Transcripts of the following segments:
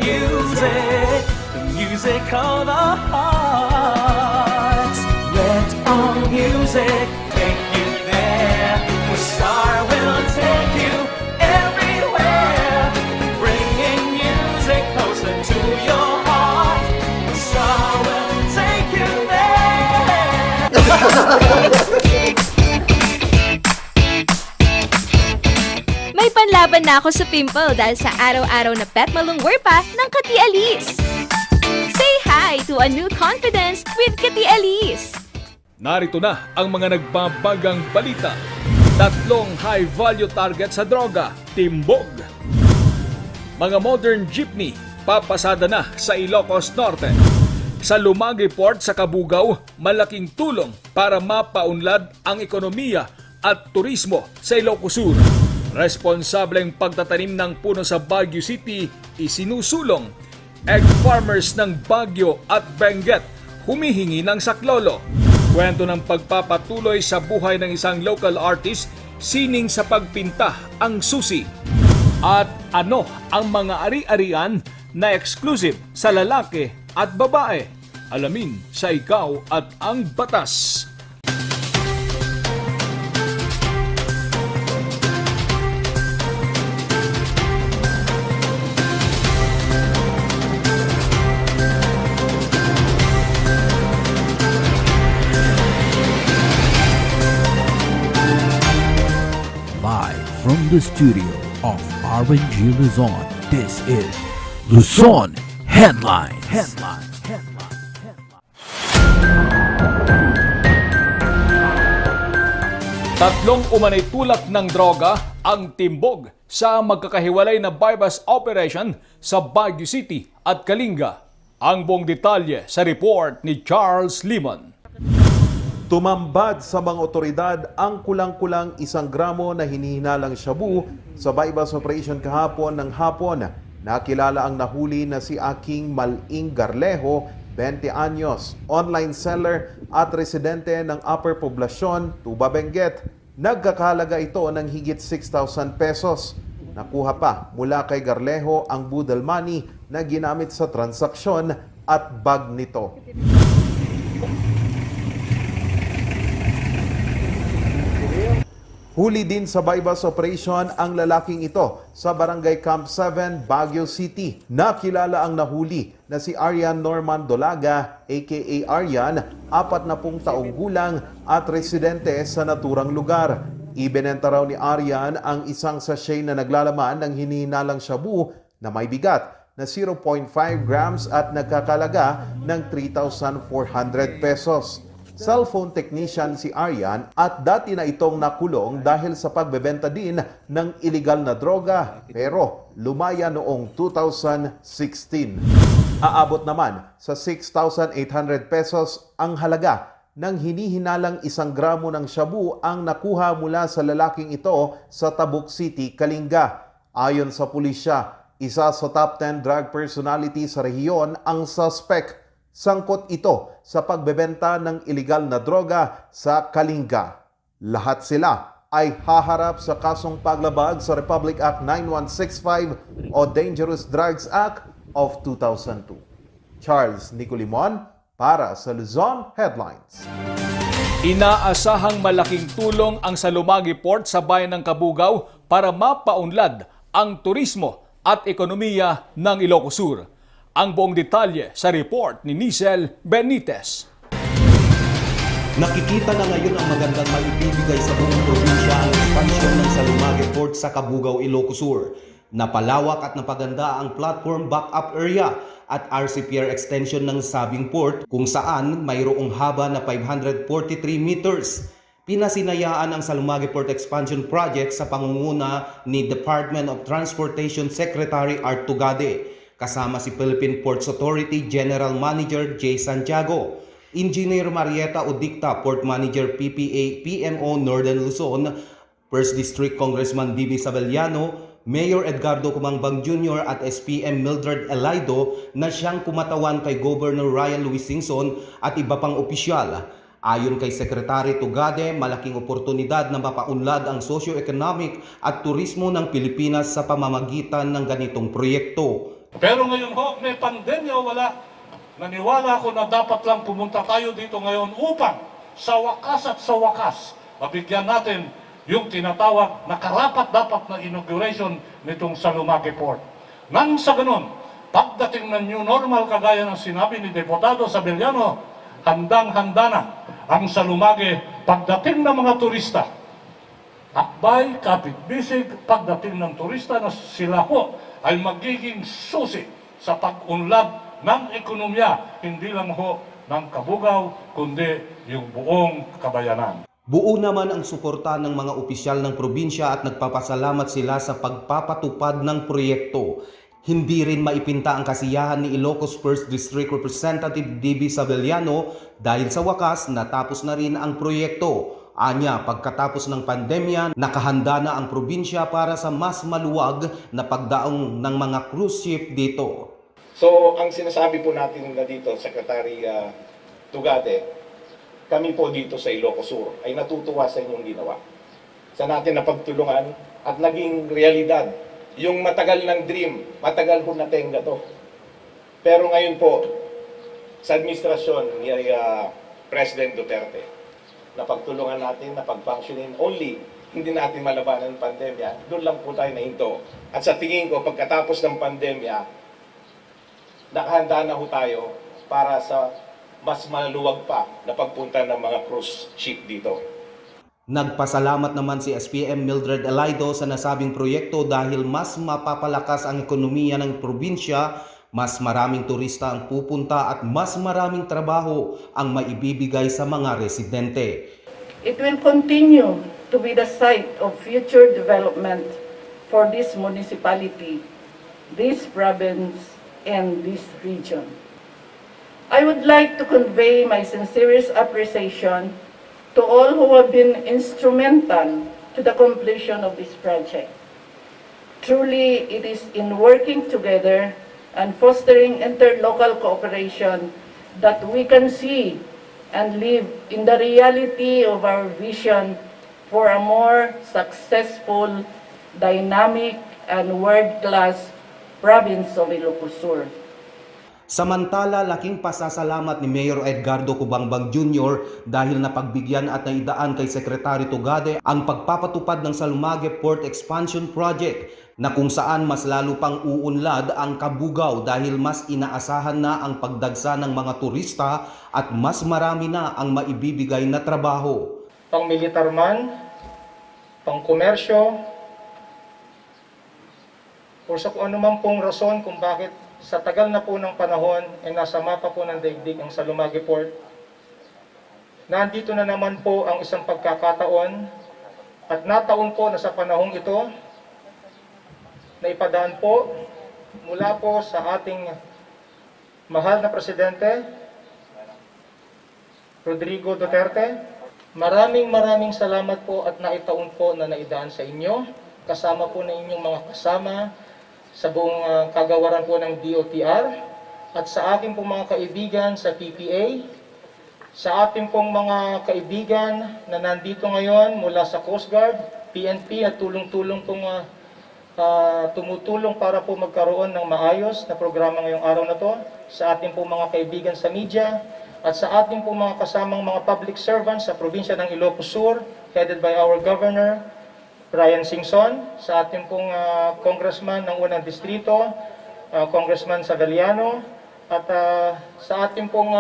music, the music of the heart. Let our music take you there, where Star will take you everywhere, bringing music closer to your heart. Star will take you there. May panlaban na ako sa pimple dahil sa araw-araw na pet malungwer pa ng Kati Alice. Say hi to a new confidence with Kati Alice. Narito na ang mga nagbabagang balita. 3 high-value target sa droga, timbog. Mga modern jeepney, papasada na sa Ilocos Norte. Sa Lumagi Port sa Kabugaw, malaking tulong para mapaunlad ang ekonomiya at turismo sa Ilocos Sur. Responsableng pagtatanim ng puno sa Baguio City, isinusulong. Egg farmers ng Baguio at Benguet humihingi ng saklolo. Kwento ng pagpapatuloy sa buhay ng isang local artist, sining sa pagpinta ang susi. At ano ang mga ari-arian na exclusive sa lalaki at babae? Alamin sa Ikaw at ang Batas. From the studio of RNG Luzon, this is Luzon Headlines. Tatlong umanay tulak ng droga ang timbog sa magkakahiwalay na bypass operation sa Baguio City at Kalinga. Ang buong detalye sa report ni Charles Limon. Tumambad sa mga otoridad ang kulang-kulang 1 gramo na hinihinalang shabu sa bypass operation kahapon ng hapon. Nakilala ang nahuli na si Aking Maling Garlejo, 20 anyos, online seller at residente ng Upper Poblacion, Tuba, Benguet. Nagkakahalaga ito ng higit 6,000 pesos. Nakuha pa mula kay Garlejo ang budal money na ginamit sa transaksyon at bag nito. Huli din sa bypass operation ang lalaking ito sa Barangay Camp 7, Baguio City. Nakilala ang nahuli na si Arian Norman Dolaga, aka Arian, 40 taong gulang at residente sa naturang lugar. Ibinenta raw ni Arian ang isang sachet na naglalaman ng hinihinalang shabu na may bigat na 0.5 grams at nagkakalaga ng 3,400 pesos. Cellphone technician si Arian at dati na itong nakulong dahil sa pagbebenta din ng iligal na droga pero lumaya noong 2016. Aabot naman sa 6,800 pesos ang halaga ng hinihinalang 1 gramo ng shabu ang nakuha mula sa lalaking ito sa Tabuk City, Kalinga. Ayon sa pulisya, isa sa top 10 drug personality sa rehiyon ang suspect. Sangkot ito sa pagbebenta ng iligal na droga sa Kalinga. Lahat sila ay haharap sa kasong paglabag sa Republic Act 9165 o Dangerous Drugs Act of 2002. Charles Nicolimon para sa Luzon Headlines. Inaasahang malaking tulong ang Salumagi Port sa bayan ng Kabugaw para mapaunlad ang turismo at ekonomiya ng Ilocos Sur. Ang buong detalye sa report ni Nisel Benitez. Nakikita na ngayon ang magandang maibibigay sa buong probinsya ang ekspansyon ng Salumagi Port sa Kabugaw, Ilocos Sur. Napalawak at napaganda ang platform backup area at RCPR extension ng sabing port kung saan mayroong haba na 543 meters. Pinasinayaan ang Salumagi Port Expansion Project sa pangunguna ni Department of Transportation Secretary Art Tugade, kasama si Philippine Ports Authority General Manager J. Santiago, Engineer Marieta Udicta, Port Manager PPA PMO Northern Luzon, 1st District Congressman Bibi Sabeliano, Mayor Edgardo Kumangbang Jr. at SPM Mildred Elaido na siyang kumatawan kay Governor Ryan Luis Singson at iba pang opisyal. Ayon kay Secretary Tugade, malaking oportunidad na mapaunlad ang socio-economic at turismo ng Pilipinas sa pamamagitan ng ganitong proyekto. Pero ngayon ho, may pandemya o wala, naniwala ako na dapat lang pumunta tayo dito ngayon upang sa wakas, mabigyan natin yung tinatawag na karapat-dapat na inauguration nitong Salumake Port. Nang sa ganun, pagdating ng new normal kagaya ng sinabi ni Deputado Sabeliano, handang-handa na ang Salumake pagdating ng mga turista. Akbay, kapit-bisig, pagdating ng turista na sila ho ay magiging susi sa pag-unlad ng ekonomiya, hindi lang ho ng Kabugao, kundi yung buong kabayanan. Buo naman ang suporta ng mga opisyal ng probinsya at nagpapasalamat sila sa pagpapatupad ng proyekto. Hindi rin maipinta ang kasiyahan ni Ilocos 1st District Representative D.B. Sabeliano dahil sa wakas natapos na rin ang proyekto. Anya, pagkatapos ng pandemya, nakahanda na ang probinsya para sa mas maluwag na pagdaong ng mga cruise ship dito. So, ang sinasabi po natin na dito, Secretary Tugade, kami po dito sa Ilocos Sur ay natutuwa sa inyong ginawa. Sa natin na pagtulungan at naging realidad. Yung matagal ng dream, matagal po natenga to. Pero ngayon po, sa administrasyon ni President Duterte, na pagtulungan natin, na pag-functionin only, hindi natin malabanan ng pandemya, doon lang po tayo nahinto. At sa tingin ko, pagkatapos ng pandemya, nakahanda na ho tayo para sa mas maluwag pa na pagpunta ng mga cruise ship dito. Nagpasalamat naman si SPM Mildred Elaido sa nasabing proyekto dahil mas mapapalakas ang ekonomiya ng probinsya, mas maraming turista ang pupunta at mas maraming trabaho ang maibibigay sa mga residente. It will continue to be the site of future development for this municipality, this province, and this region. I would like to convey my sincerest appreciation to all who have been instrumental to the completion of this project. Truly, it is in working together and fostering interlocal cooperation that we can see and live in the reality of our vision for a more successful, dynamic, and world-class province of Ilocos Sur. Samantala, laking pasasalamat ni Mayor Edgardo Cubangbang Jr. dahil napagbigyan at naidaan kay Secretary Tugade ang pagpapatupad ng Salumage Port Expansion Project na kung saan mas lalo pang uunlad ang Kabugao dahil mas inaasahan na ang pagdagsa ng mga turista at mas marami na ang maibibigay na trabaho. Pang-militar man, pang-komersyo, o sa kung anuman pong rason kung bakit sa tagal na po ng panahon ay nasa mapa po ng daigdig ang Salumage Port. Nandito na naman po ang isang pagkakataon at nataon po na sa panahong ito na ipadaan po mula po sa ating mahal na Presidente Rodrigo Duterte. Maraming salamat po at naitaon po na naidaan sa inyo. Kasama po na inyong mga kasama sa buong kagawaran po ng DOTR at sa aking pong mga kaibigan sa PPA, sa ating pong mga kaibigan na nandito ngayon mula sa Coast Guard, PNP at tulong-tulong pong tumutulong para po magkaroon ng maayos na programa ngayong araw na to, sa ating pong mga kaibigan sa media at sa ating pong mga kasamang mga public servants sa probinsya ng Ilocos Sur, headed by our Governor Brian Singson, sa ating pong congressman ng unang distrito, Congressman Sabeliano, at sa ating pong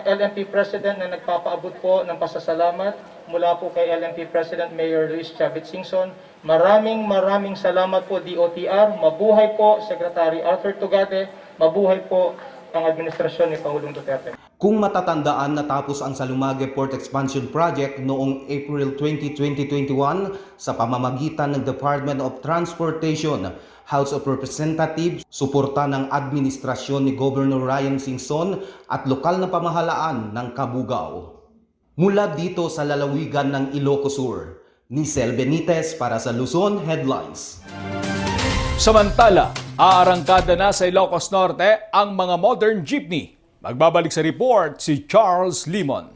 LNP President na nagpapaabot po ng pasasalamat mula po kay LNP President Mayor Luis Chavit Singson. Maraming salamat po DOTR, mabuhay po Secretary Arthur Tugade, mabuhay po ang administrasyon ni Pangulong Duterte. Kung matatandaan, natapos ang Salumage Port Expansion Project noong April 2021 sa pamamagitan ng Department of Transportation, House of Representatives, suporta ng administrasyon ni Governor Ryan Singson at lokal na pamahalaan ng Kabugao. Mula dito sa lalawigan ng Ilocos Sur, Nisel Benitez para sa Luzon Headlines. Samantala, aarangkada na sa Ilocos Norte ang mga modern jeepney. Magbabalik sa report si Charles Limon.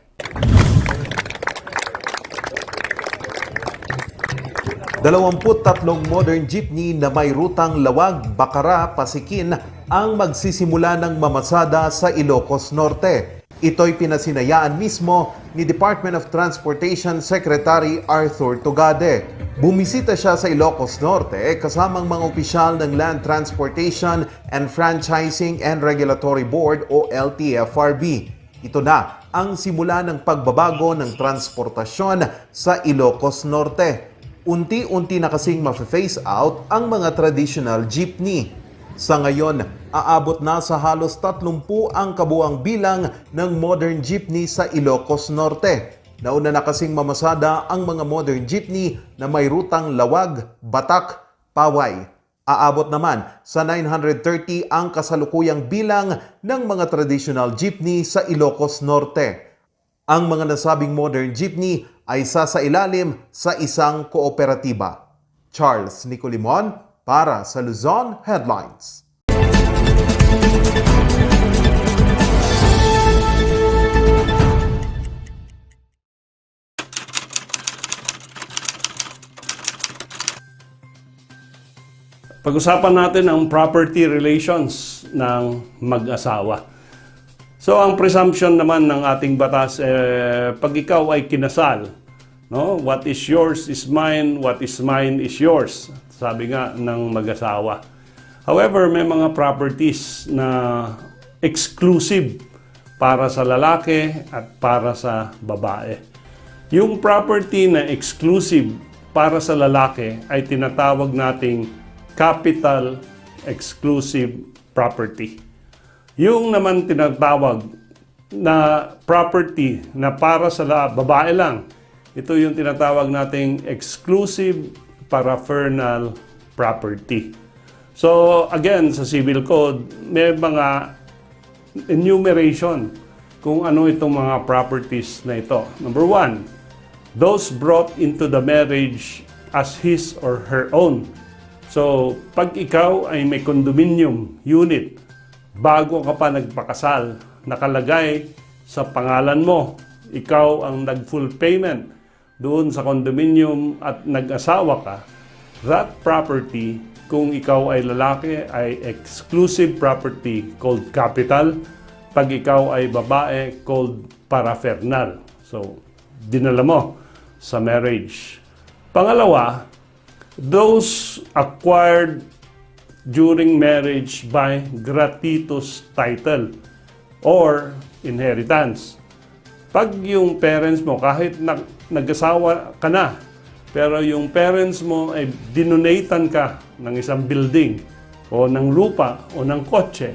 23 modern jeepney na may rutang Lawag, Bacara, Pasikin ang magsisimula ng mamasada sa Ilocos Norte. Ito'y pinasinayaan mismo ni Department of Transportation Secretary Arthur Tugade. Bumisita siya sa Ilocos Norte kasamang mga opisyal ng Land Transportation and Franchising and Regulatory Board o LTFRB. Ito na ang simula ng pagbabago ng transportasyon sa Ilocos Norte. Unti-unti na kasing ma-phase out ang mga traditional jeepney. Sa ngayon, aabot na sa halos 30 ang kabuang bilang ng modern jeepney sa Ilocos Norte. Nauna na kasing mamasada ang mga modern jeepney na may rutang Lawag, Batak, Paway. Aabot naman sa 930 ang kasalukuyang bilang ng mga traditional jeepney sa Ilocos Norte. Ang mga nasabing modern jeepney ay sasailalim sa isang kooperatiba. Charles Nicolimon para sa Luzon Headlines. Pag-usapan natin ang property relations ng mag-asawa. So ang presumption naman ng ating batas, pag ikaw ay kinasal, no? What is yours is mine, what is mine is yours. Sabi nga ng mag-asawa. However, may mga properties na exclusive para sa lalaki at para sa babae. Yung property na exclusive para sa lalaki ay tinatawag nating capital exclusive property. Yung naman tinatawag na property na para sa babae lang, ito yung tinatawag nating exclusive paraphernal property. So again, sa Civil Code, may mga enumeration kung ano itong mga properties na ito. Number 1, those brought into the marriage as his or her own. So, pag ikaw ay may condominium unit, bago ka pa nagpakasal, nakalagay sa pangalan mo, ikaw ang nag-full payment doon sa condominium at nag-asawa ka, that property, kung ikaw ay lalaki, ay exclusive property called capital. Pag ikaw ay babae, called paraphernal. So, dinala mo sa marriage. Pangalawa, those acquired during marriage by gratuitous title or inheritance. Pag yung parents mo, kahit nag-asawa ka na, pero yung parents mo ay dinonatan ka ng isang building o ng lupa o ng kotse,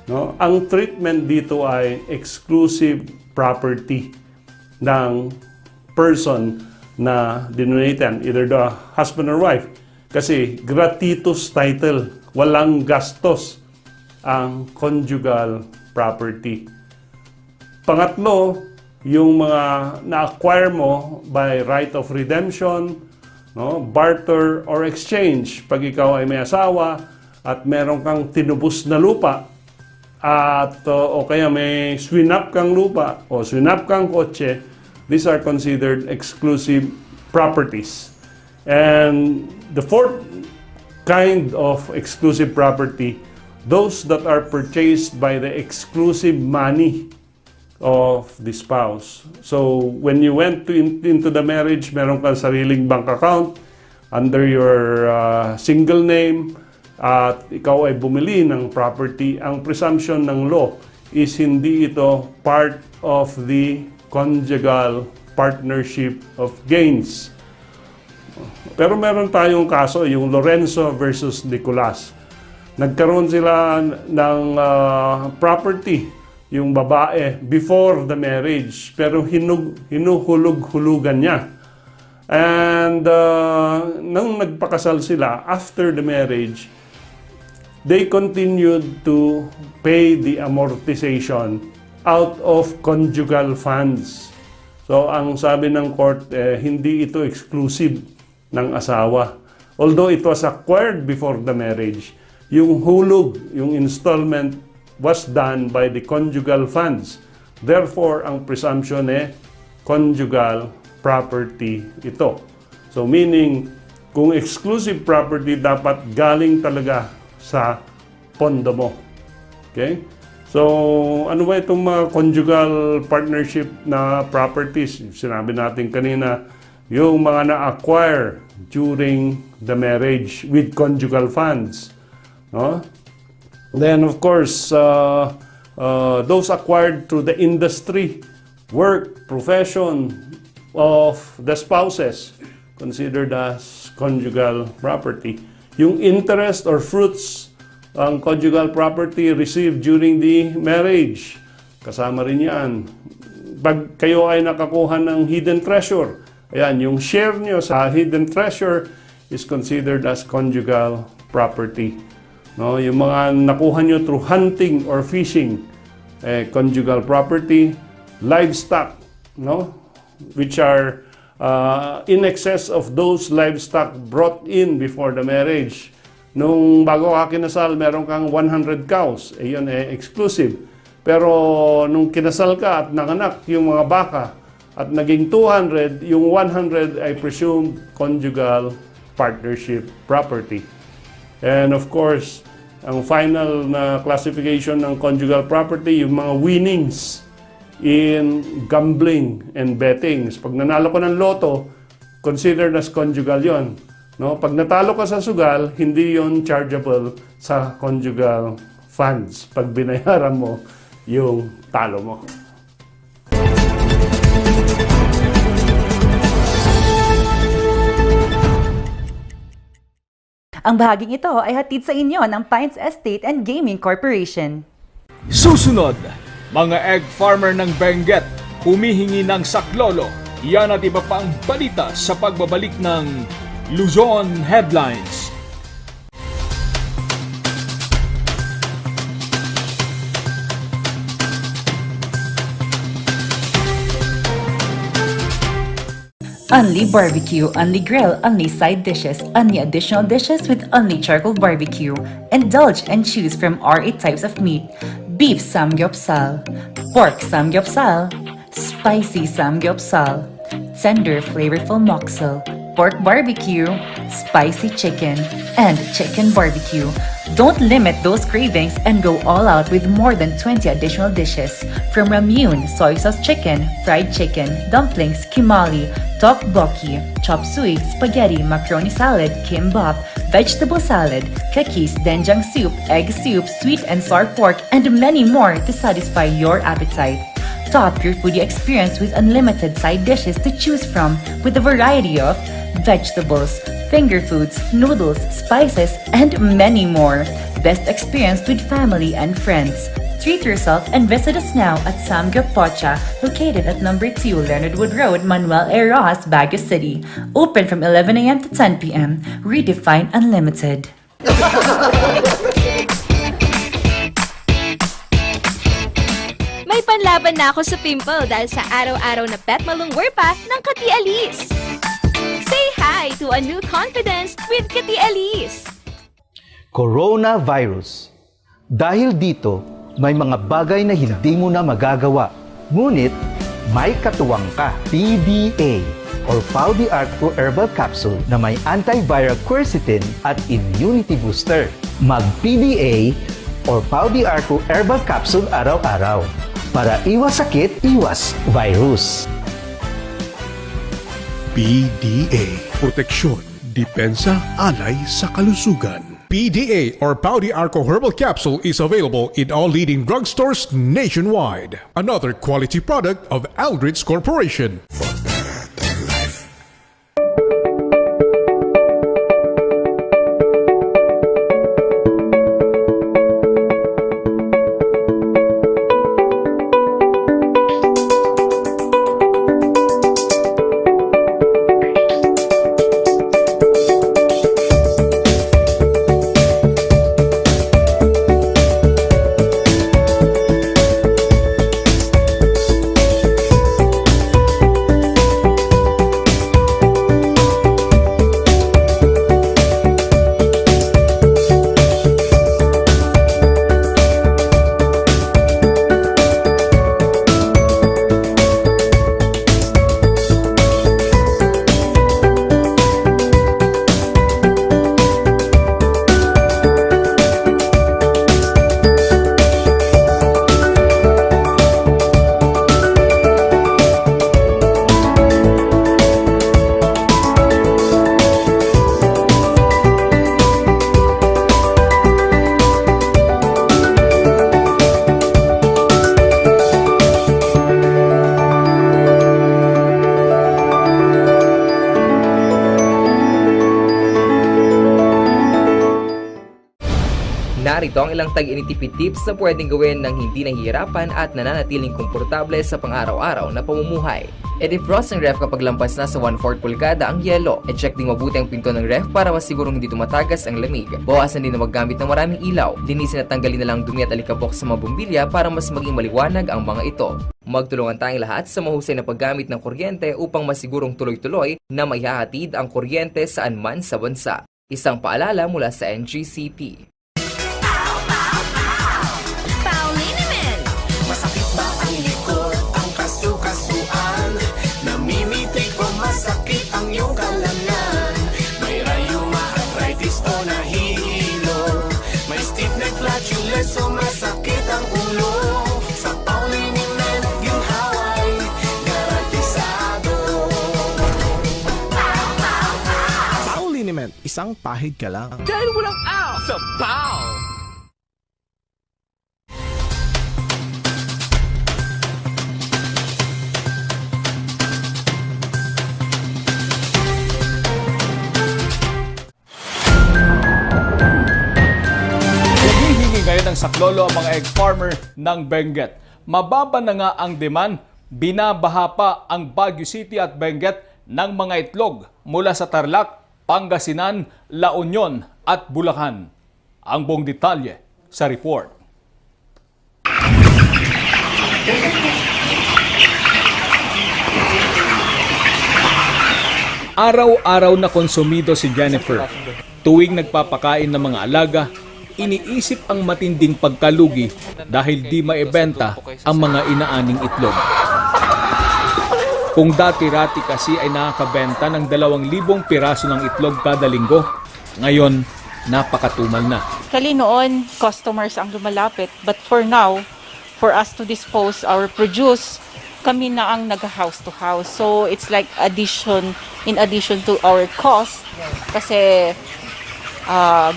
no? Ang treatment dito ay exclusive property ng person na dinonatan, either the husband or wife. Kasi gratuitous title, walang gastos ang conjugal property. Pangatlo, yung mga na-acquire mo by right of redemption, no, barter or exchange. Pag ikaw ay may asawa at meron kang tinubos na lupa at o kaya may swinap kang lupa o swinap kang kotse, these are considered exclusive properties. And the fourth kind of exclusive property, those that are purchased by the exclusive money of the spouse. So, when you went into the marriage, meron kang sariling bank account under your single name at ikaw ay bumili ng property. Ang presumption ng law is hindi ito part of the conjugal partnership of gains. Pero meron tayong kaso, yung Lorenzo versus Nicolas. Nagkaroon sila ng property, yung babae, before the marriage, pero hinuhulog-hulugan niya. And nang nagpakasal sila, after the marriage, they continued to pay the amortization out of conjugal funds. So, ang sabi ng court, hindi ito exclusive ng asawa. Although it was acquired before the marriage, yung hulog, yung installment, was done by the conjugal funds. Therefore, ang presumption conjugal property ito. So, meaning, kung exclusive property, dapat galing talaga sa pondo mo. Okay? So, ano ba itong mga conjugal partnership na properties? Sinabi natin kanina, yung mga na-acquire during the marriage with conjugal funds. No? Then, of course, those acquired through the industry, work, profession of the spouses, considered as conjugal property. Yung interest or fruits ang conjugal property received during the marriage, kasama rin yan. Pag kayo ay nakakuha ng hidden treasure, ayan, yung share nyo sa hidden treasure is considered as conjugal property. No, yung mga nakuha nyo through hunting or fishing, conjugal property, livestock, no, which are in excess of those livestock brought in before the marriage. Nung bago ka kinasal, meron kang 100 cows, yun exclusive. Pero nung kinasal ka at nanganak yung mga baka at naging 200, yung 100 ay presumed conjugal partnership property. And of course, ang final na classification ng conjugal property, yung mga winnings in gambling and betting. Pag nanalo ko ng loto, considered as conjugal yon. No? Pag natalo ka sa sugal, hindi yon chargeable sa conjugal funds pag binayaran mo yung talo mo. Ang bahaging ito ay hatid sa inyo ng Pines Estate and Gaming Corporation. Susunod, mga egg farmer ng Benguet humihingi ng saklolo. Yan at iba pa ang balita sa pagbabalik ng Luzon Headlines. Only barbecue, only grill, only side dishes, only additional dishes with only charcoal barbecue. Indulge and choose from our 8 types of meat. Beef samgyeopsal, pork samgyeopsal, spicy samgyeopsal, tender flavorful moksel, pork barbecue, spicy chicken, and chicken barbecue. Don't limit those cravings and go all out with more than 20 additional dishes. From ramyun, soy sauce chicken, fried chicken, dumplings, kimali, tteokbokki, chop suey, spaghetti, macaroni salad, kimbap, vegetable salad, kakis, doenjang soup, egg soup, sweet and sour pork, and many more to satisfy your appetite. Top your foodie experience with unlimited side dishes to choose from with a variety of vegetables, finger foods, noodles, spices, and many more. Best experience with family and friends. Treat yourself and visit us now at Samgyup Pocha, located at number 2 Leonard Wood Road, Manuel A. Rojas, Baguio City. Open from 11 a.m. to 10 p.m. Redefine Unlimited. May panlaban na ako sa pimple dahil sa araw-araw na pet malungwer pa ng Kati Alice. Say hi to a new confidence with Kati Alice. Coronavirus. Dahil dito, may mga bagay na hindi mo na magagawa. Ngunit, may katuwang ka. PDA or Pau de Arco Herbal Capsule na may antiviral quercetin at immunity booster. Mag-PDA or Pau de Arco Herbal Capsule araw-araw. Para iwas sakit, iwas virus. PDA. Proteksyon, depensa, alay sa kalusugan. PDA or Pau de Arco Herbal Capsule is available in all leading drugstores nationwide. Another quality product of Aldrich Corporation. Narito ang ilang tag-initipid tips na pwedeng gawin ng hindi nahihirapan at nananatiling komportable sa pang-araw-araw na pamumuhay. I-defrost ang ref kapag lampas na sa 1/4 pulgada ang yelo. I-check din mabuti ang pinto ng ref para masigurong hindi tumatagas ang lamig. Bawasan din na maggamit ng maraming ilaw. Linisin at tanggalin na lang dumi at alikabok sa mga bumbilya para mas maging maliwanag ang mga ito. Magtulungan tayong lahat sa mahusay na paggamit ng kuryente upang masigurong tuloy-tuloy na maihahatid ang kuryente saan man sa bansa. Isang paalala mula sa NGCP. Masakit ba ang likod, ang kasu-kasuan? Namimitik o masakit ang iyong kalamnan? May rayuma, arthritis o nahihilo? May stiff neck, flatulence o masakit ang ulo? Sa Pauliniment, ginhawa ay garantisado. Pauliniment, isang pahid ka lang. Dahil walang out sa Pau! Ngayon ang saklolo ang mga egg farmer ng Benguet. Mababa na nga ang demand, binabaha pa ang Baguio City at Benguet ng mga itlog mula sa Tarlac, Pangasinan, La Union at Bulacan. Ang buong detalye sa report. Araw-araw na konsumido si Jennifer. Tuwing nagpapakain ng mga alaga, iniisip ang matinding pagkalugi dahil di maibenta ang mga inaaning itlog. Kung dati-rati kasi ay nakakabenta ng 2,000 piraso ng itlog kada linggo, ngayon napakatumal na. Kali noon, customers ang lumalapit, but for now, for us to dispose our produce, kami na ang nag-house to house. So it's like in addition to our cost, kasi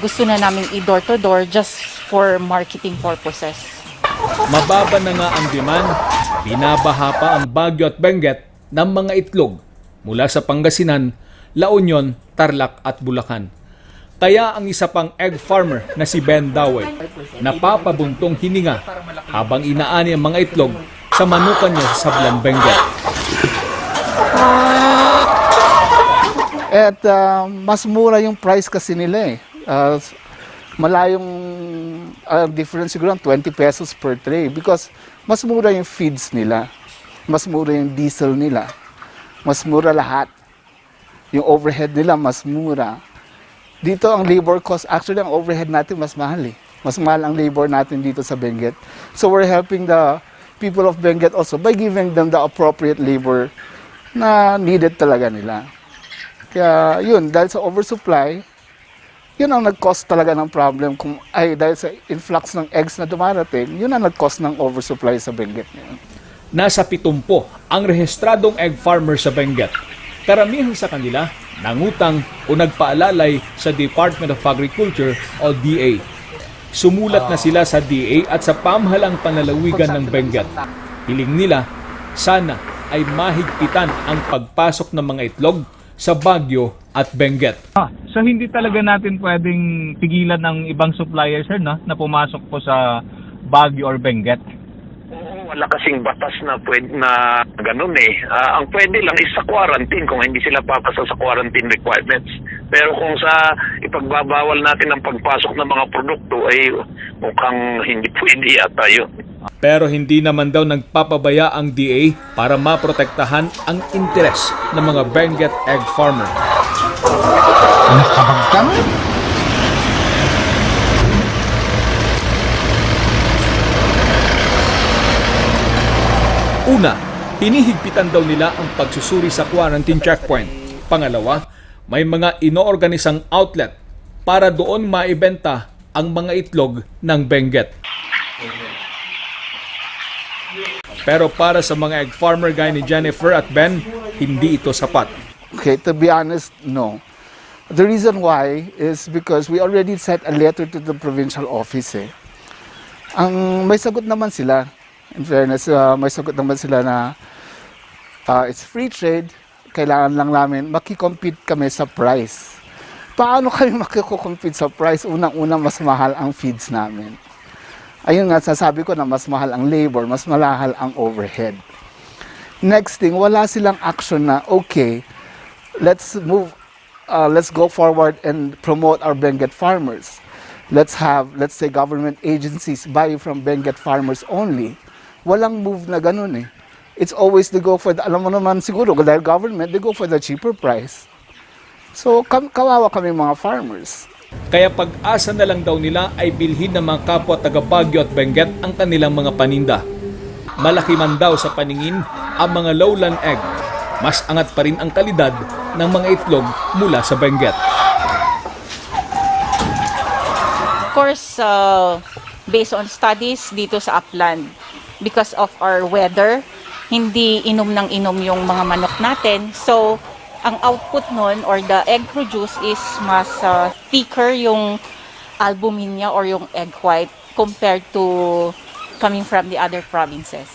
gusto na namin i-door to door just for marketing purposes. Mababa na nga ang demand, binabaha pa ang Baguio at Benguet ng mga itlog mula sa Pangasinan, La Union, Tarlac at Bulacan. Kaya ang isa pang egg farmer na si Ben Daway, napapabuntong hininga habang inaani ang mga itlog sa manukan niya sa Sablan, Benguet. At mas mura yung price kasi nila eh. Malayong difference siguro 20 pesos per tray because mas mura yung feeds nila. Mas mura yung diesel nila. Mas mura lahat. Yung overhead nila mas mura. Dito ang labor cost, actually ang overhead natin mas mahal eh. Mas mahal ang labor natin dito sa Benguet. So we're helping the people of Benguet also by giving them the appropriate labor na needed talaga nila. Kaya yun, dahil sa oversupply, yun ang nag-cause talaga ng problem. Dahil sa influx ng eggs na dumarating, yun ang nag-cause ng oversupply sa Benguet. Nasa 70 ang rehistradong egg farmer sa Benguet. Karamihan sa kanila nangutang o nagpaalalay sa Department of Agriculture o DA. Sumulat na sila sa DA at sa pamahalang panlalawigan ng Benguet. Hiling nila, sana ay mahigpitan ang pagpasok ng mga itlog sa Baguio at Benguet. So hindi talaga natin pwedeng pigilan ng ibang suppliers sir, no, na pumasok po sa Baguio or Benguet? Wala kasing batas na ganun eh. Ang pwede lang is sa quarantine kung hindi sila papasa sa quarantine requirements. Pero kung sa ipagbabawal natin ang pagpasok ng mga produkto ay mukhang hindi pwede yata yun. Pero hindi naman daw nagpapabaya ang DA para maprotektahan ang interes ng mga Benguet egg farmer. Nakabagtang? Una, hinihigpitan daw nila ang pagsusuri sa quarantine checkpoint. Pangalawa, may mga inoorganisang outlet para doon maibenta ang mga itlog ng Benguet. Pero para sa mga egg farmer gaya ni Jennifer at Ben, hindi ito sapat. Okay, to be honest, no. The reason why is because we already sent a letter to the provincial office. May sagot naman sila. In fairness, may sagot naman sila na it's free trade. Kailangan lang namin makikompete kami sa price. paano kami makikukompete sa price? Unang-una, mas mahal ang feeds namin. Ayun nga, sasabi ko na mas mahal ang labor, mas mahal ang overhead. Next thing, wala silang action na, okay, let's go forward and promote our Benguet farmers. Let's say, government agencies buy from Benguet farmers only. Walang move na ganun eh. It's always they go for alam mo naman siguro, dahil government, they go for the cheaper price. So, kawawa kami mga farmers. Kaya pag-asa na lang daw nila ay bilhin ng mga kapwa taga Baguio at Benguet ang kanilang mga paninda. Malaki man daw sa paningin ang mga lowland egg. Mas angat pa rin ang kalidad ng mga itlog mula sa Benguet. Of course, based on studies dito sa upland, because of our weather, hindi inom ng inom yung mga manok natin. So, ang output nun or the egg produce is mas thicker yung albumin niya or yung egg white compared to coming from the other provinces.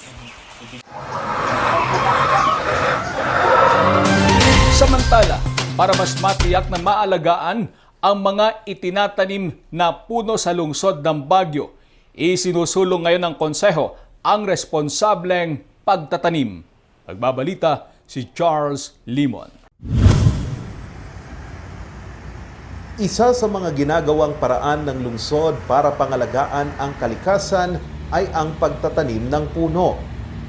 Samantala, para mas matiyak na maalagaan ang mga itinatanim na puno sa lungsod ng Baguio, isinusulong ngayon ng konseho ang responsableng pagtatanim. Nagbabalita si Charles Limon. Isa sa mga ginagawang paraan ng lungsod para pangalagaan ang kalikasan ay ang pagtatanim ng puno.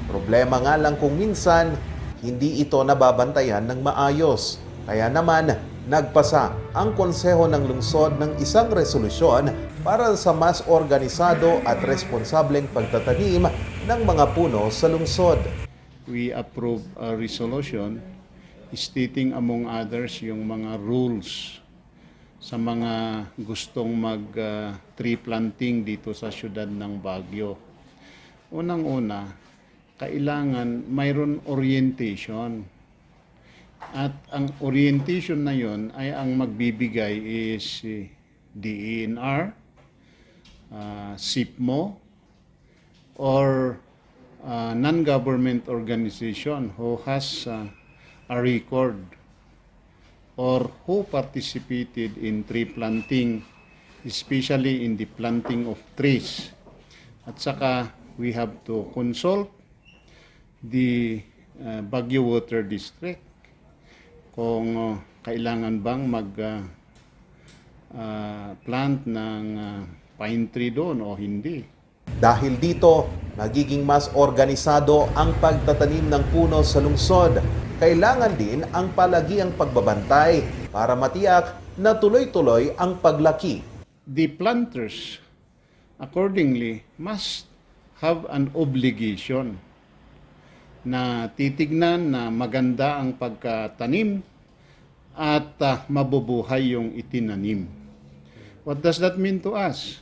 Problema nga lang kung minsan, hindi ito nababantayan ng maayos. Kaya naman, nagpasa ang konseho ng lungsod ng isang resolusyon para sa mas organisado at responsableng pagtatanim ng mga puno sa lungsod. We approve a resolution stating among others yung mga rules sa mga gustong mag-tree planting dito sa syudad ng Baguio. Unang-una, kailangan mayroon orientation. At ang orientation na yon ay ang magbibigay is DENR, SIPMO, or non-government organization who has a record or who participated in tree planting, especially in the planting of trees. At saka, we have to consult the Baguio Water District kung kailangan bang mag-plant ng pine tree doon o hindi. Dahil dito, nagiging mas organisado ang pagtatanim ng puno sa lungsod. Kailangan din ang palagiang pagbabantay para matiyak na tuloy-tuloy ang paglaki. The planters, accordingly, must have an obligation na titignan na maganda ang pagkatanim at mabubuhay yung itinanim. What does that mean to us?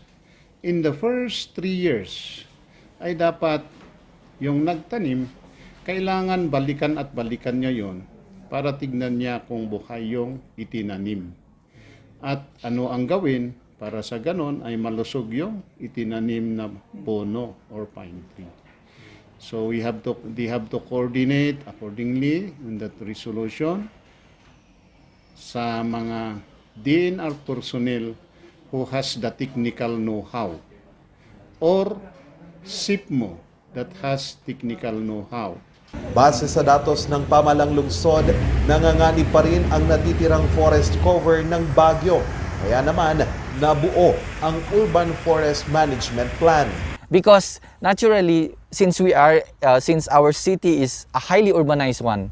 In the first 3 years, ay dapat yung nagtanim, kailangan balikan at balikan niya yon para tignan niya kung buhay yung itinanim. At ano ang gawin para sa ganon ay malusog yung itinanim na puno or pine tree. So they have to coordinate accordingly in that resolution sa mga DNR personnel who has the technical know-how or SIPMO that has technical know-how. Base sa datos ng pamalang lungsod, nanganganib pa rin ang natitirang forest cover ng Baguio. Kaya naman, nabuo ang Urban Forest Management Plan. Because naturally, since our city is a highly urbanized one,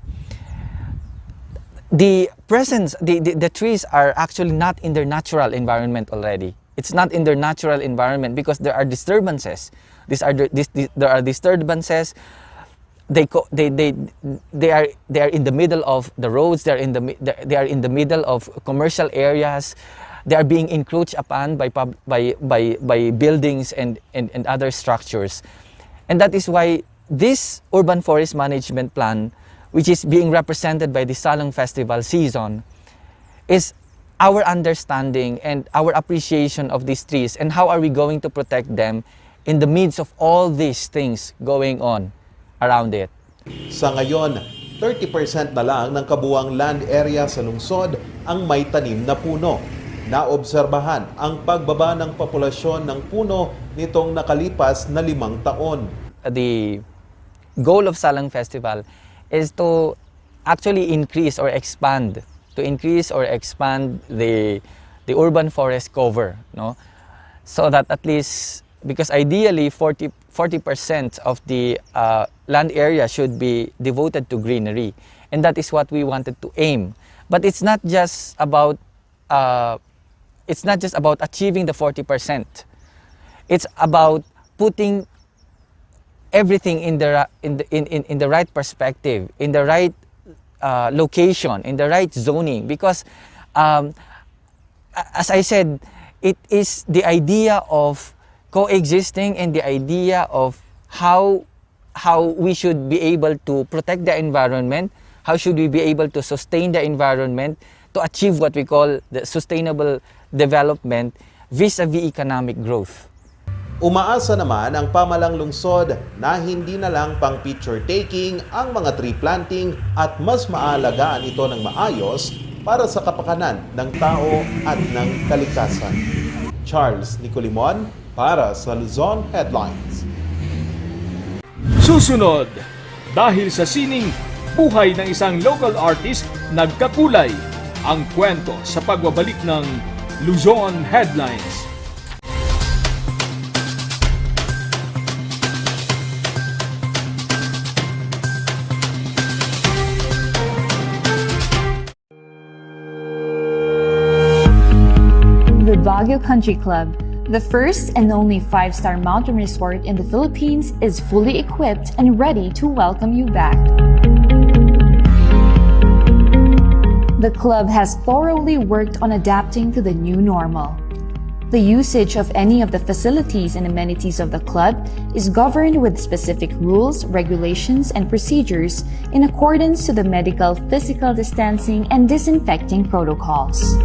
the trees are actually not in their natural environment already. It's not in their natural environment because there are disturbances. There are disturbances. They are in the middle of the roads. They are in the middle of commercial areas. They are being encroached upon by buildings and other structures, and that is why this urban forest management plan, which is being represented by the Salong Festival season, is our understanding and our appreciation of these trees and how are we going to protect them in the midst of all these things going on around it. Sa ngayon, 30% na lang ng kabuwang land area sa lungsod ang may tanim na puno. Naobserbahan ang pagbaba ng populasyon ng puno nitong nakalipas na 5 taon. The goal of Salang Festival is to actually increase or expand the urban forest cover, no? So that at least, because ideally 40% of the land area should be devoted to greenery, and that is what we wanted to aim. But it's not just about achieving the 40%. It's about putting everything in the right perspective, in the right location, in the right zoning, because as I said, it is the idea of coexisting and the idea of how we should be able to protect the environment, how should we be able to sustain the environment to achieve what we call the sustainable development vis-a-vis economic growth. Umaasa naman ang pamalang lungsod na hindi na lang pang picture taking ang mga tree planting at mas maalagaan ito ng maayos para sa kapakanan ng tao at ng kalikasan. Charles Nicolimon para sa Luzon Headlines. Susunod, dahil sa sining buhay ng isang local artist nagkakulay, ang kwento sa pagbabalik ng Luzon Headlines. The Baguio Country Club, the first and only 5-star mountain resort in the Philippines, is fully equipped and ready to welcome you back. The club has thoroughly worked on adapting to the new normal. The usage of any of the facilities and amenities of the club is governed with specific rules, regulations, and procedures in accordance to the medical, physical distancing, and disinfecting protocols.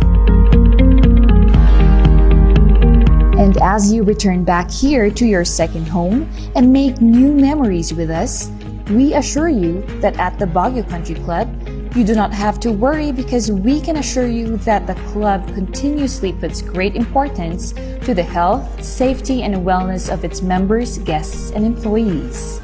And as you return back here to your second home and make new memories with us, we assure you that at the Baguio Country Club, you do not have to worry, because we can assure you that the club continuously puts great importance to the health, safety, and wellness of its members, guests, and employees.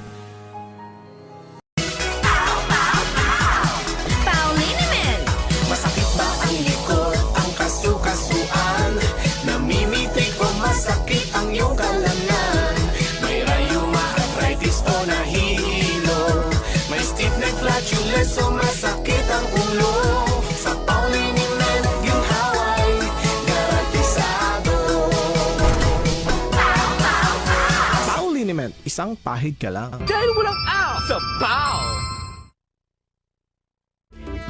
Masakit ba ang likod, ang kasu-kasuan? Namimitik o masakit ang iyong kalamnan? May rayuma, arthritis o nahihilo? May stiff neck, flatulence o masakit ang ulo? Sa Pauliniment, ginhaway, garantisado. Pauliniment, isang pahid ka lang. Dahil walang out sa PAO!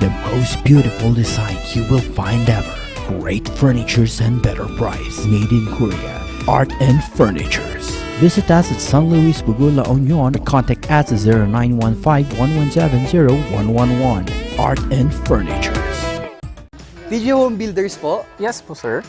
The most beautiful design you will find ever. Great furnitures and better price. Made in Korea. Art and Furnitures. Visit us at San Luis Bugul, La Union, or contact us at 0915-117-0111. Art and Furnitures. TG Home Builders po? Yes po, sir.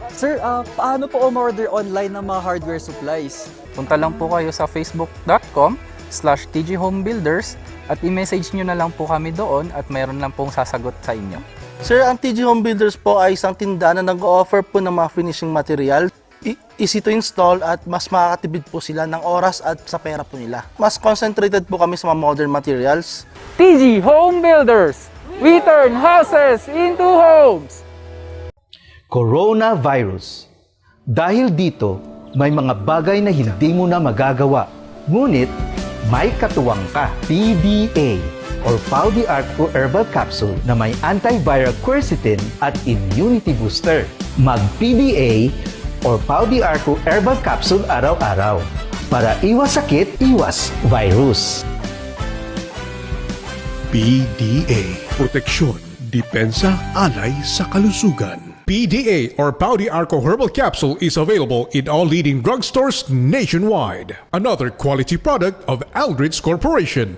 Sir, paano po umorder online ng mga hardware supplies? Punta lang po kayo sa facebook.com/tghomebuilders at i-message nyo na lang po kami doon at mayroon lang pong sasagot sa inyo. Sir, ang TG Home Builders po ay isang tindahan na nag-o-offer po ng mga finishing material. Easy to install at mas makakatipid po sila ng oras at sa pera po nila. Mas concentrated po kami sa mga modern materials. TG Home Builders! We turn houses into homes! Coronavirus. Dahil dito, may mga bagay na hindi mo na magagawa. Ngunit, may katuwang ka. PDA or Paudi Arco Herbal Capsule na may antiviral quercetin at immunity booster. Mag-PDA or Paudi Arco Herbal Capsule araw-araw para iwas sakit, iwas virus. PDA. Proteksyon, depensa, alay sa kalusugan. PDA or Paudi Arco Herbal Capsule is available in all leading drugstores nationwide. Another quality product of Aldridge Corporation.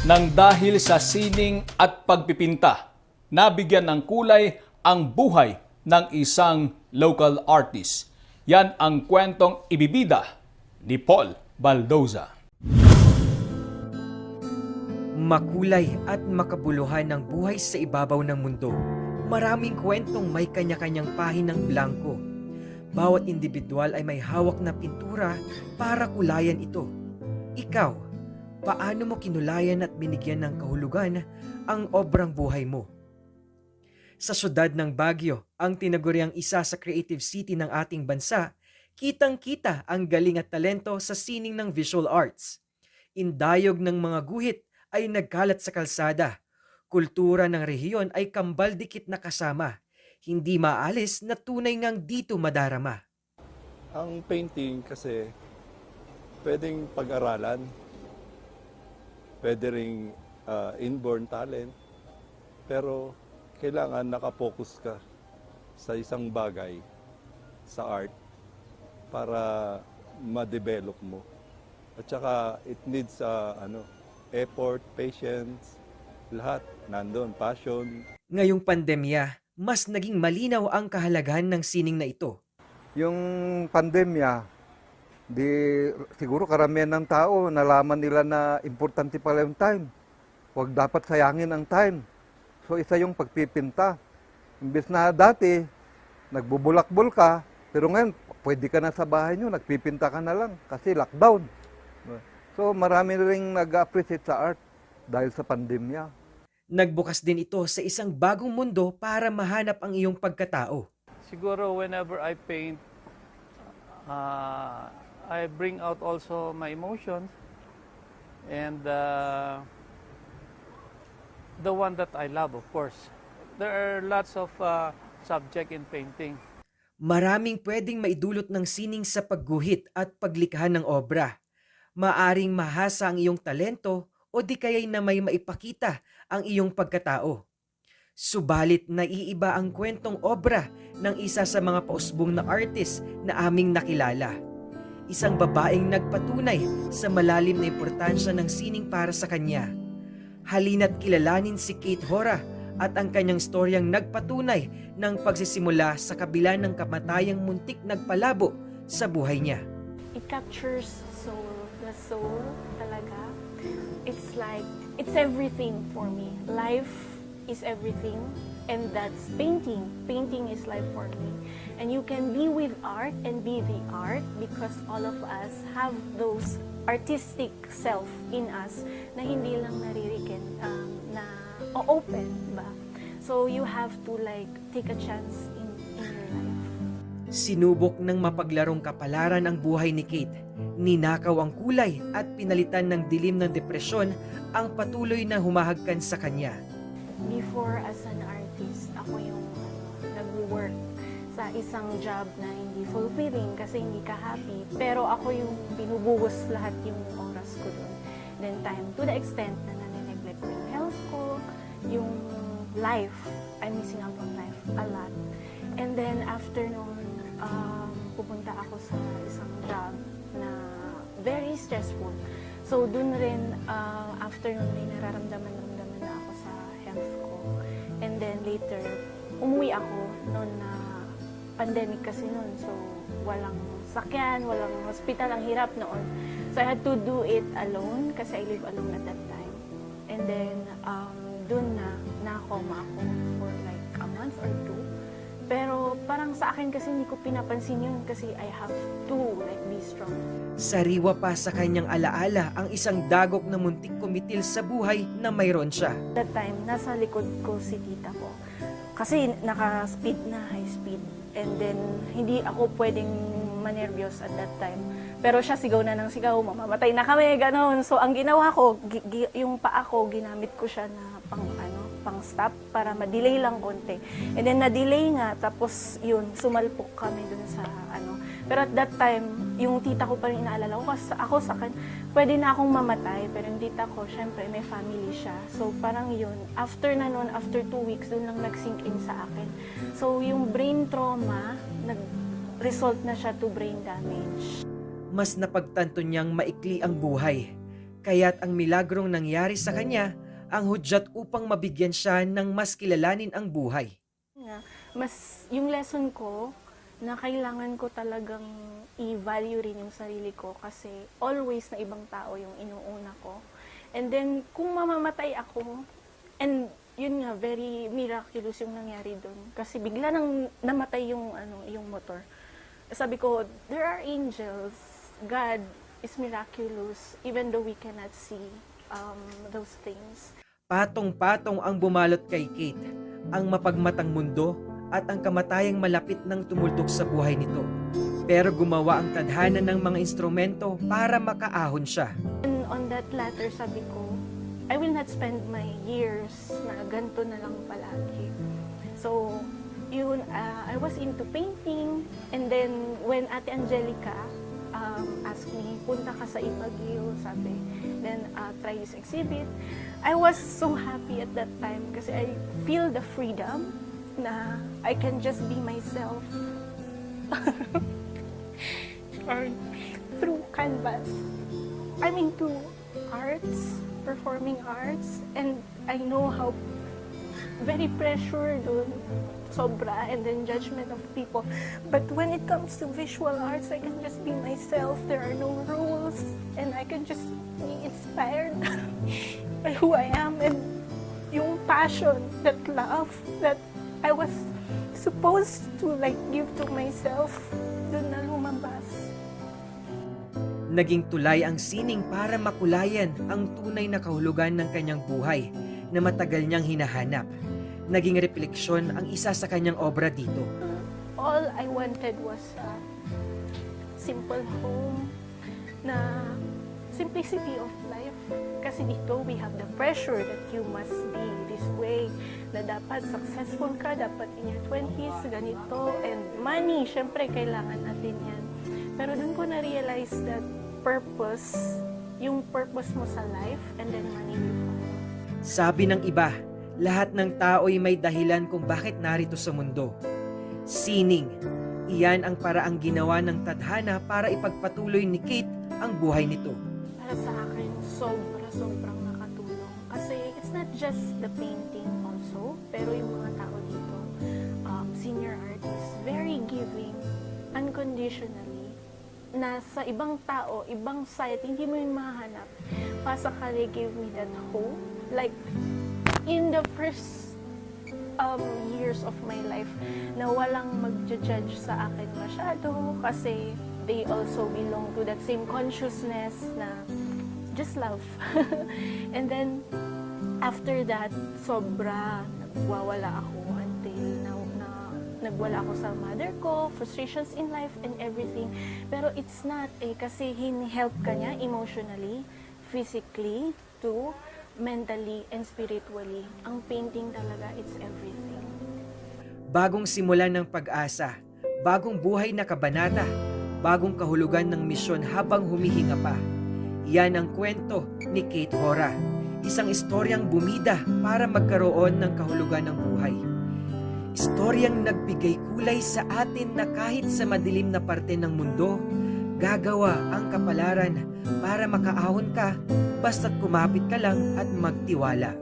Nang dahil sa sining at pagpipinta, nabigyan ng kulay ang buhay ng isang local artist. Yan ang kwentong ibibida ni Paul Baldoza. Makulay at makabuluhan ng buhay sa ibabaw ng mundo. Maraming kwentong may kanya-kanyang pahinang blanko. Bawat individual ay may hawak na pintura para kulayan ito. Ikaw, paano mo kinulayan at binigyan ng kahulugan ang obrang buhay mo? Sa syudad ng Baguio, ang tinaguriang isa sa creative city ng ating bansa, kitang-kita ang galing at talento sa sining ng visual arts. Indayog ng mga guhit ay nagkalat sa kalsada. Kultura ng rehiyon ay kambal dikit na kasama. Hindi maalis na tunay ngang dito madarama. Ang painting kasi pwedeng pag-aralan, pwede ring inborn talent, pero kailangan nakapokus ka sa isang bagay, sa art, para ma-develop mo. At saka it needs effort, patience, lahat nandun, passion. Ngayong pandemya, mas naging malinaw ang kahalagahan ng sining na ito. Yung pandemya, siguro karamihan ng tao nalaman nila na importante pala yung time. Huwag dapat sayangin ang time. So isa yung pagpipinta. Imbes na dati, nagbubulakbol ka, pero ngayon, pwede ka na sa bahay nyo, nagpipinta ka na lang kasi lockdown. So marami ring nag-appreciate sa art dahil sa pandemya. Nagbukas din ito sa isang bagong mundo para mahanap ang iyong pagkatao. Siguro whenever I paint, I bring out also my emotions and the one that I love, of course. There are lots of subject in painting. Maraming pwedeng maidulot ng sining sa pagguhit at paglikha ng obra. Maaring mahasa ang iyong talento o di kaya'y na may maipakita ang iyong pagkatao. Subalit naiiba ang kwentong obra ng isa sa mga pausbong na artist na aming nakilala. Isang babaeng nagpatunay sa malalim na importansya ng sining para sa kanya. Halina't kilalanin si Kate Hora at ang kanyang storyang nagpatunay ng pagsisimula sa kabila ng kamatayang muntik nagpalabo sa buhay niya. It captures the soul talaga. It's like, it's everything for me. Life is everything, and that's painting. Painting is life for me. And you can be with art and be the art because all of us have those artistic self in us na hindi lang naririkin, na open ba? So you have to like take a chance in your life. Sinubok ng mapaglarong kapalaran ang buhay ni Kate. Ninakaw ang kulay at pinalitan ng dilim ng depresyon ang patuloy na humahagkan sa kanya. Before as an artist, ako yung nag-work sa isang job na hindi fulfilling kasi hindi ka happy. Pero ako yung binubuhos lahat yung oras ko dun. Then time to the extent na nane-neglect ko yung health ko, yung life. I'm missing out on life a lot. And then after noon, pupunta ako sa isang job na very stressful. So dun rin, after nun, may nararamdaman na ako sa health ko. And then later, umuwi ako noon na pandemic kasi noon. So walang sakyan, walang hospital, ang hirap noon. So I had to do it alone kasi I live alone at that time. And then dun na-coma ako for like a month or two. Pero parang sa akin kasi hindi ko pinapansin yun kasi I have to like be strong. Sariwa pa sa kanyang alaala ang isang dagok na muntik kumitil sa buhay na mayroon siya. That time, nasa likod ko si tita ko. Kasi naka-speed na, high speed. And then, hindi ako pwedeng manervyos at that time. Pero siya sigaw na ng sigaw, mamamatay na kami, gano'n. So, ang ginawa ko, yung paa ko, ginamit ko siya na pang stop para ma-delay lang konti. And then na-delay nga, tapos yun, sumalpok kami dun sa Pero at that time, yung tita ko pa rin inaalala ko, kasi ako sa akin, pwede na akong mamatay, pero yung tita ko, syempre, may family siya. So parang yun, after na nun, after 2 weeks, dun lang nag-sink in sa akin. So yung brain trauma, nag-result na siya to brain damage. Mas napagtanto niyang maikli ang buhay, kaya't ang milagrong nangyari sa kanya ang hudyat upang mabigyan siya ng mas kilalanin ang buhay. Mas yung lesson ko na kailangan ko talagang i-value rin yung sarili ko kasi always na ibang tao yung inuuna ko. And then kung mamamatay ako, and yun nga, very miraculous yung nangyari doon. Kasi bigla nang namatay yung motor. Sabi ko, there are angels. God is miraculous even though we cannot see those things. Patong-patong ang bumalot kay Kate, ang mapagmatang mundo at ang kamatayang malapit ng tumultok sa buhay nito. Pero gumawa ang tadhana ng mga instrumento para makaahon siya. And on that latter, sabi ko, I will not spend my years na ganito na lang palagi. So, yun, I was into painting, and then when Ate Angelica asked me, punta ka sa Imagil, sabi, then try this exhibit. I was so happy at that time kasi I feel the freedom na I can just be myself or through canvas. I'm into arts, performing arts, and I know how very pressure dun, sobra, and then judgment of people. But when it comes to visual arts, I can just be myself. There are no rules, and I can just be inspired by who I am and yung passion, that love that I was supposed to give to myself, dun na lumabas. Naging tulay ang sining para makulayan ang tunay na kahulugan ng kanyang buhay na matagal niyang hinahanap. Naging refleksyon ang isa sa kanyang obra dito. All I wanted was a simple home, na simplicity of life. Kasi dito we have the pressure that you must be this way, na dapat successful ka, dapat in your 20s, ganito, and money, syempre kailangan natin yan. Pero dun ko na-realize that purpose, yung purpose mo sa life, and then money will follow. Sabi ng iba, lahat ng tao'y may dahilan kung bakit narito sa mundo. Sining, iyan ang paraang ginawa ng tadhana para ipagpatuloy ni Kate ang buhay nito. Para sa akin, sobrang nakatulong. Kasi it's not just the painting also, pero yung mga tao dito, senior artists, very giving, unconditionally, na sa ibang tao, ibang site, hindi mo yung mahanap. Pasakali gave me that hope. Like, in the first years of my life, na walang mag-judge sa akin masyado kasi they also belong to that same consciousness na just love. And then, after that, sobra, nagwawala ako until nagwala ako sa mother ko, frustrations in life and everything. Pero it's not kasi hin-help ka niya emotionally, physically, too, mentally and spiritually. Ang painting talaga, it's everything. Bagong simula ng pag-asa, bagong buhay na kabanata, bagong kahulugan ng misyon habang humihinga pa. Yan ang kwento ni Kate Hora, isang istoryang bumida para magkaroon ng kahulugan ng buhay. Istoryang nagbigay kulay sa atin na kahit sa madilim na parte ng mundo, gagawa ang kapalaran para makaahon ka basta't kumapit ka lang at magtiwala.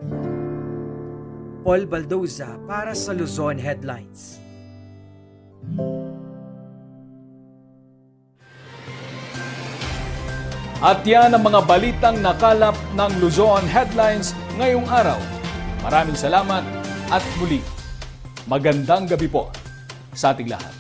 Paul Baldoza para sa Luzon Headlines. At yan ang mga balitang nakalap ng Luzon Headlines ngayong araw. Maraming salamat at muli, magandang gabi po sa ating lahat.